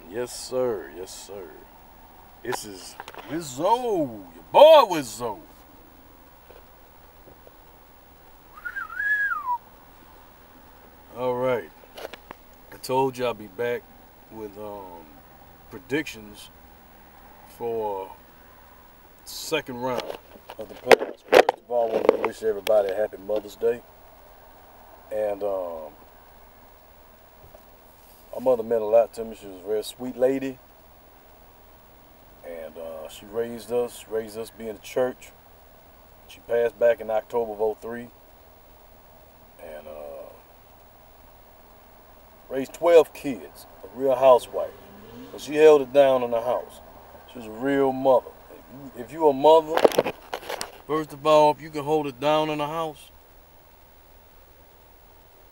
Yes, sir. Yes, sir. This is Wizzo, your boy Wizzo. All right. I told you I'll be back with predictions for second round of the playoffs. First of all, I want to wish everybody a happy Mother's Day. And my mother meant a lot to me. She was a very sweet lady. And she raised us being a church. She passed back in October of '03. And raised 12 kids, a real housewife. But she held it down in the house. She was a real mother. If you a mother, first of all, if you can hold it down in the house,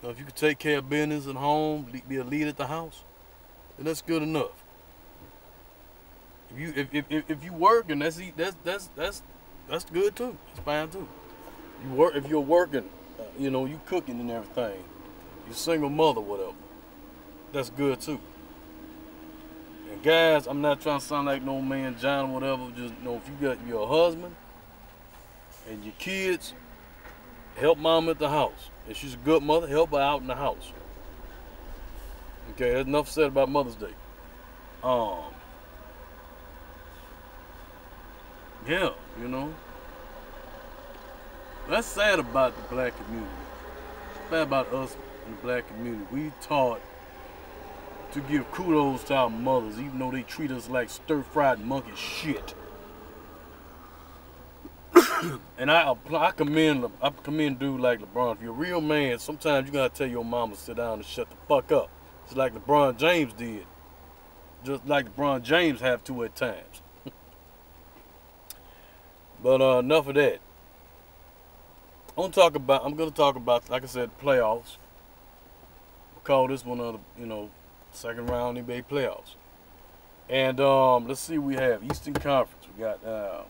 if you can take care of business at home, be a lead at the house, then that's good enough. If you work and that's good too. It's fine too. You work if you're working, you cooking and everything. You're single mother, whatever. That's good too. And guys, I'm not trying to sound like no man John or whatever. Just if you got your husband and your kids, help mom at the house. If she's a good mother, help her out in the house. Okay, there's enough said about Mother's Day. Yeah, that's sad about the black community. It's bad about us in the black community. We taught to give kudos to our mothers, even though they treat us like stir-fried monkey shit. And I commend dude like LeBron. If you're a real man, sometimes you gotta tell your mama to sit down and shut the fuck up. It's like LeBron James did. Just like LeBron James have to at times. But enough of that. I'm gonna talk about, like I said, playoffs. We'll call this one of the, second round NBA playoffs. And let's see, we have Eastern Conference. We got the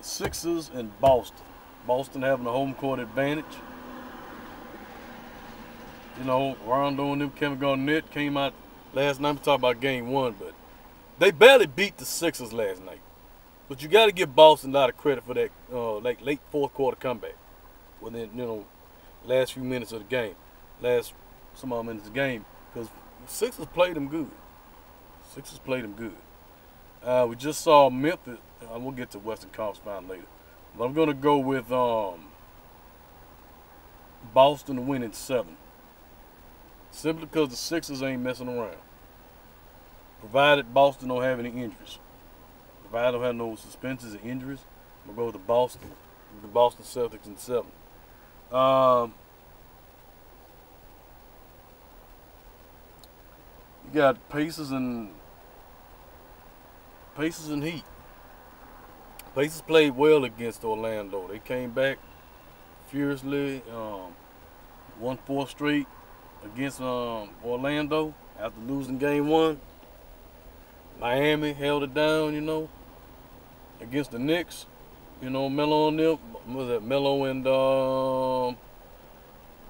Sixers and Boston. Boston having a home court advantage. Rondo and them, Kevin Garnett came out last night. We talked about game one, but they barely beat the Sixers last night. But you got to give Boston a lot of credit for that late fourth quarter comeback. Within, last few minutes of the game. Last some odd minutes of the game. Because Sixers played them good. We just saw Memphis. We'll get to Western Conference Final later. But I'm going to go with Boston to win in 7. Simply because the Sixers ain't messing around. Provided Boston don't have any injuries. Provided don't have no suspensions or injuries, I'm going to go with the Boston Celtics in 7. You got Pacers and Heat. Pacers played well against Orlando. They came back furiously, won 4 straight against Orlando after losing game 1. Miami held it down, against the Knicks. Melo and them. What was that? Melo and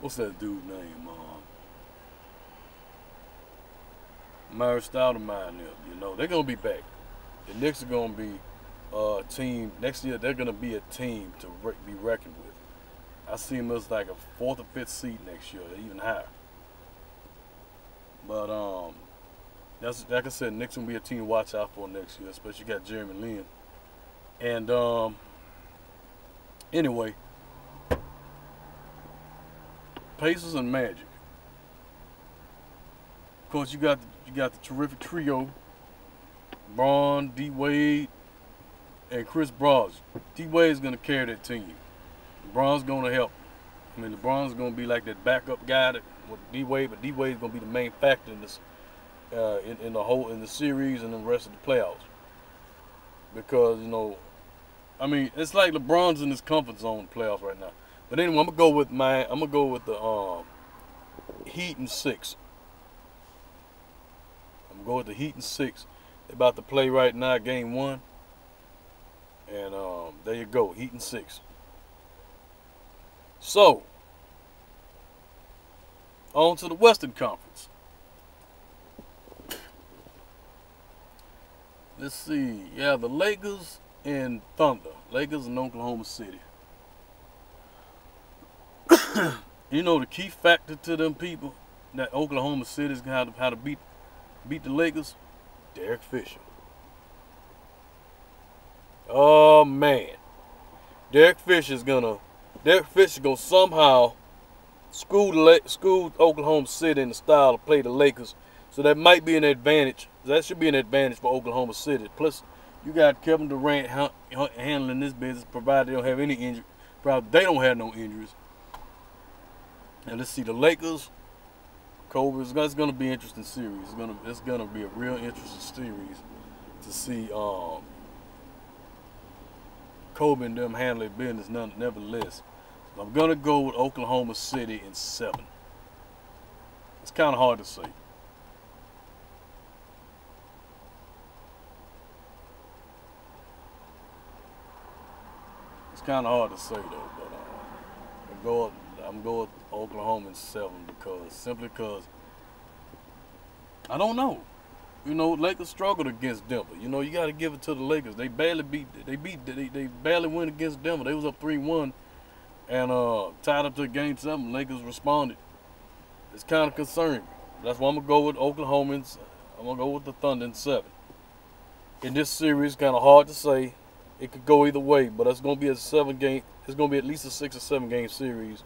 what's that dude's name? Myron Stoudemire and them. They're gonna be back. The Knicks are gonna be a team next year. They're gonna be a team to be reckoned with. I see them as like a 4th or 5th seed next year, even higher. But that's like I said, Knicks gonna be a team to watch out for next year, especially you got Jeremy Lin. And anyway, Pacers and Magic. Of course, you got the terrific trio: Braun, D Wade, and Chris Bros. D Wade's gonna carry that team. Braun's gonna help. LeBron's gonna be like that backup guy with D Wade, but D Wade's gonna be the main factor in this, in the series and the rest of the playoffs. Because it's like LeBron's in his comfort zone in the playoffs right now. But anyway, I'm gonna go with the Heat in 6. I'm going with the Heat in 6. They're about to play right now, game 1. And there you go, Heat in 6. So, On to the Western Conference. Let's see. Yeah, the Lakers and Thunder. Lakers and Oklahoma City. You know the key factor to them people that Oklahoma City's how to beat the Lakers? Derek Fisher. Oh man. Derek Fisher's gonna somehow school Oklahoma City in the style to play the Lakers. So that might be an advantage. That should be an advantage for Oklahoma City. Plus, you got Kevin Durant handling this business, provided they don't have any injury. Provided they don't have no injuries. And let's see, the Lakers, Kobe. It's going to be an interesting series. It's going to be a real interesting series to see Kobe and them handle their business. Nevertheless, so I'm going to go with Oklahoma City in 7. It's kind of hard to say. It's kind of hard to say though, but I'm going with Oklahoma in 7 simply because I don't know. You know, Lakers struggled against Denver. You know, you got to give it to the Lakers. They barely went against Denver. They was up 3-1 and tied up to game 7. Lakers responded. It's kind of concerning. That's why I'm gonna go with Oklahoma. I'm gonna go with the Thunder in 7. In this series, kind of hard to say. It could go either way, but it's gonna be a 7-game. It's gonna be at least a 6 or 7 game series.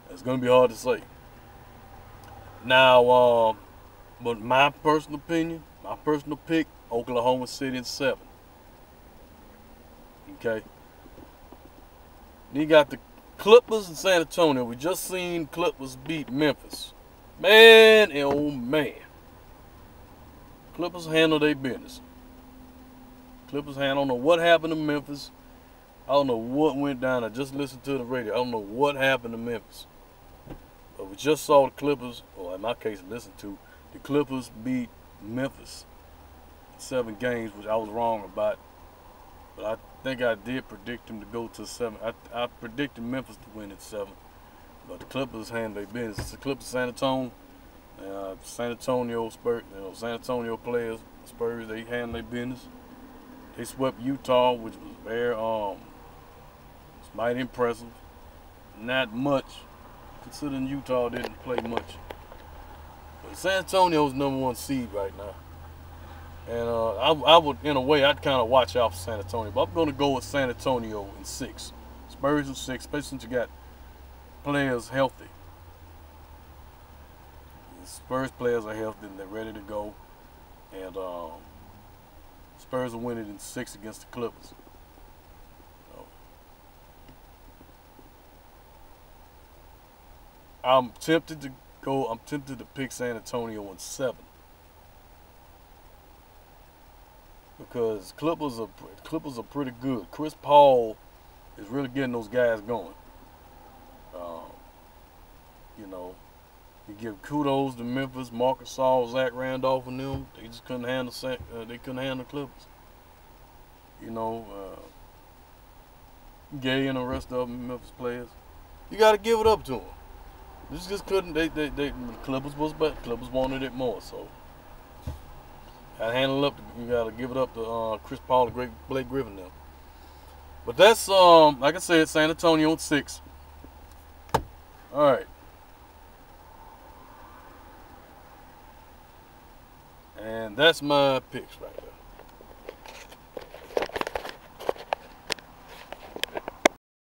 It's gonna be hard to say. Now, but my personal opinion, my personal pick, Oklahoma City in 7. Okay. Then you got the Clippers in San Antonio. We just seen Clippers beat Memphis. Man, oh man. Clippers handle their business. I don't know what happened to Memphis. I don't know what went down. I just listened to the radio. I don't know what happened to Memphis. But we just saw the Clippers, or in my case, listened to the Clippers beat Memphis in 7 games, which I was wrong about. But I think I did predict them to go to 7. I predicted Memphis to win at 7. But the Clippers handle their business. It's the Clippers, San Antonio, San Antonio Spurs. San Antonio players, Spurs, they handle their business. They swept Utah, which was very it's mighty impressive. Not much, considering Utah didn't play much. But San Antonio's #1 seed right now. And I would, in a way, I'd kind of watch out for San Antonio. But I'm going to go with San Antonio in 6. Spurs in 6, especially since you got players healthy. The Spurs players are healthy and they're ready to go. And Spurs will win it in 6 against the Clippers. So, I'm tempted to pick San Antonio in 7. Because Clippers are pretty good. Chris Paul is really getting those guys going. You know, you give kudos to Memphis, Marcus Saul, Zach Randolph, and them. They just couldn't handle. They couldn't handle Clippers. You know, Gay and the rest of them Memphis players. You got to give it up to them. Just couldn't. The Clippers was better. Clippers wanted it more. So I handle up. You got to give it up to Chris Paul, the great Blake Griffin now. But that's like I said, San Antonio in 6. All right. And that's my picks right